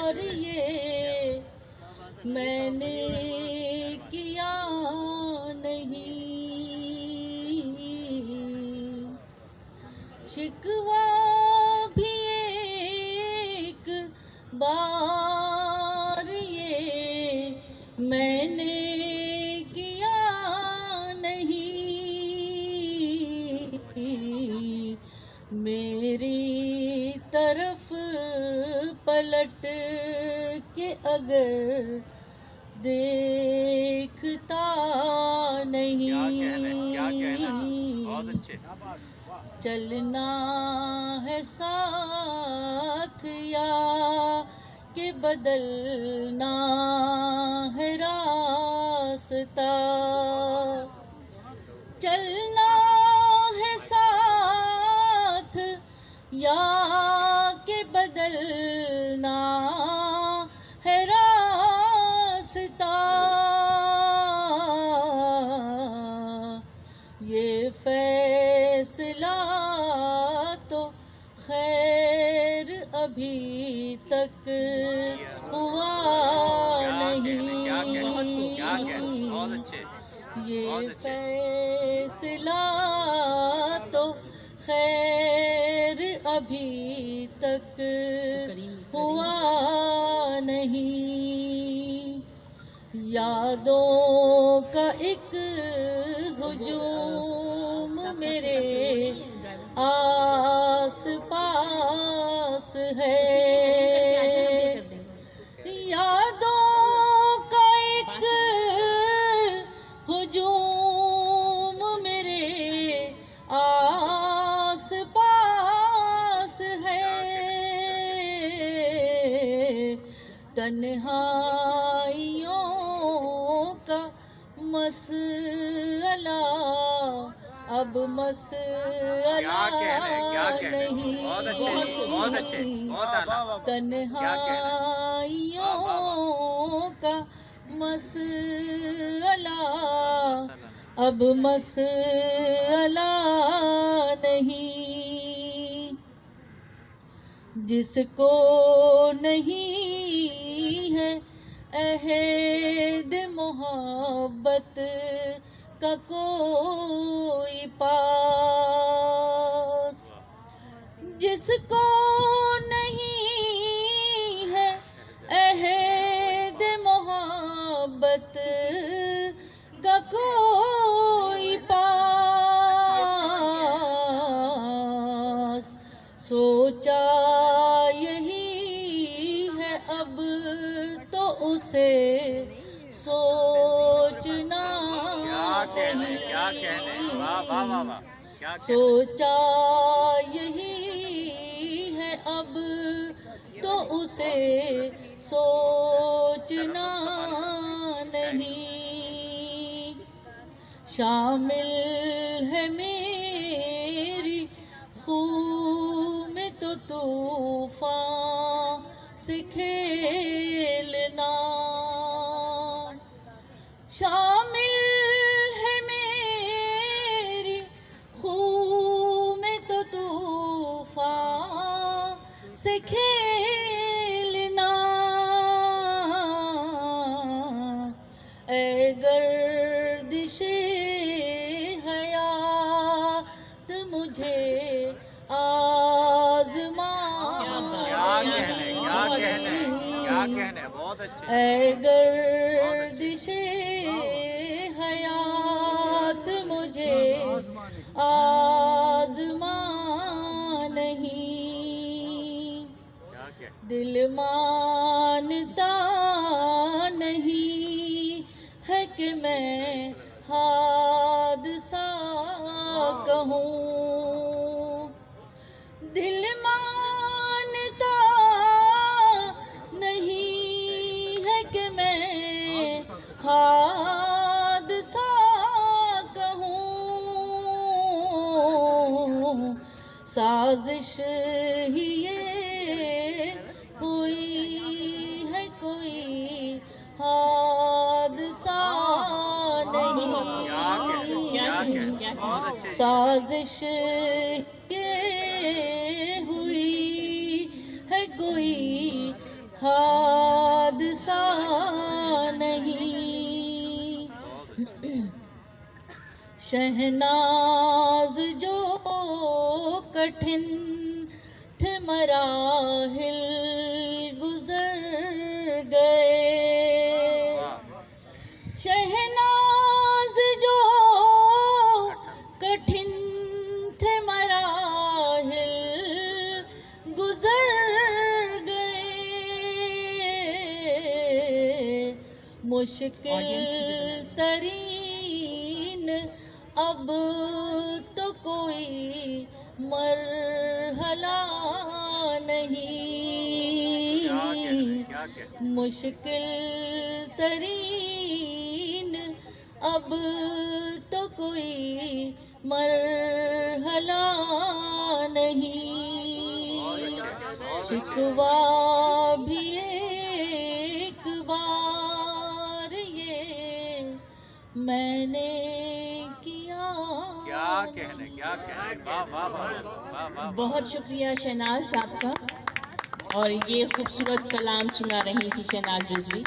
प्यार ये मैंने किया नहीं, शिकवा भी एक बार ये मैंने किया नहीं, मेरी तरफ पलट के अगर देखता नहीं, क्या कहना, बहुत अच्छे। चलना है साथ या कि बदलना है रास्ता, चलना है साथ या कि बदलना है रास्ता, ये फैसला तो खैर अभी तक हुआ नहीं, ये फैसला तो खैर अभी तक हुआ नहीं, यादों का एक हुजूम मेरे आस पास है, यादों का एक हुजूम मेरे आस पास है, तन्हाइयों का मसला अब मसला नहीं, तन्हाइयों का मसला अब मसला नहीं, जिसको नहीं है अहद मोहब्बत का कोई पास, जिसको नहीं है अहद मोहब्बत का कोई पास, सोचा यही है अब तो उसे सोचना नहीं, सोचा यही है अब तो उसे सोचना नहीं, शामिल है मेरी खून में तो तूफान से खेलना, शामिल है मेरी खून में तो तूफान से खेलना, ऐ गर्दिशे हयात मुझे ऐ गर्दिशे हयात मुझे आज़मा नहीं, दिल मानता नहीं है कि मैं हादसा कहूँ, दिल मानता नहीं है कि मैं हादसा कहूँ, साजिश ही ये हुई है कोई हादसा नहीं, साजिश ये हुई है कोई حادثہ نہیں، شہناز جو کٹھن تھے مراحل گزر گئے، شہناز جو کٹھن تھے مراحل گزر گئے، مشکل ترین اب تو کوئی مرحلہ نہیں، مشکل ترین اب تو کوئی مرحلہ نہیں، شکوہ بھی ایک بار یہ میں نے کیا کہنے واہ واہ واہ واہ واہ۔ بہت شکریہ شہناز صاحب کا، اور یہ خوبصورت کلام سنا رہی تھی شہناز رضوی۔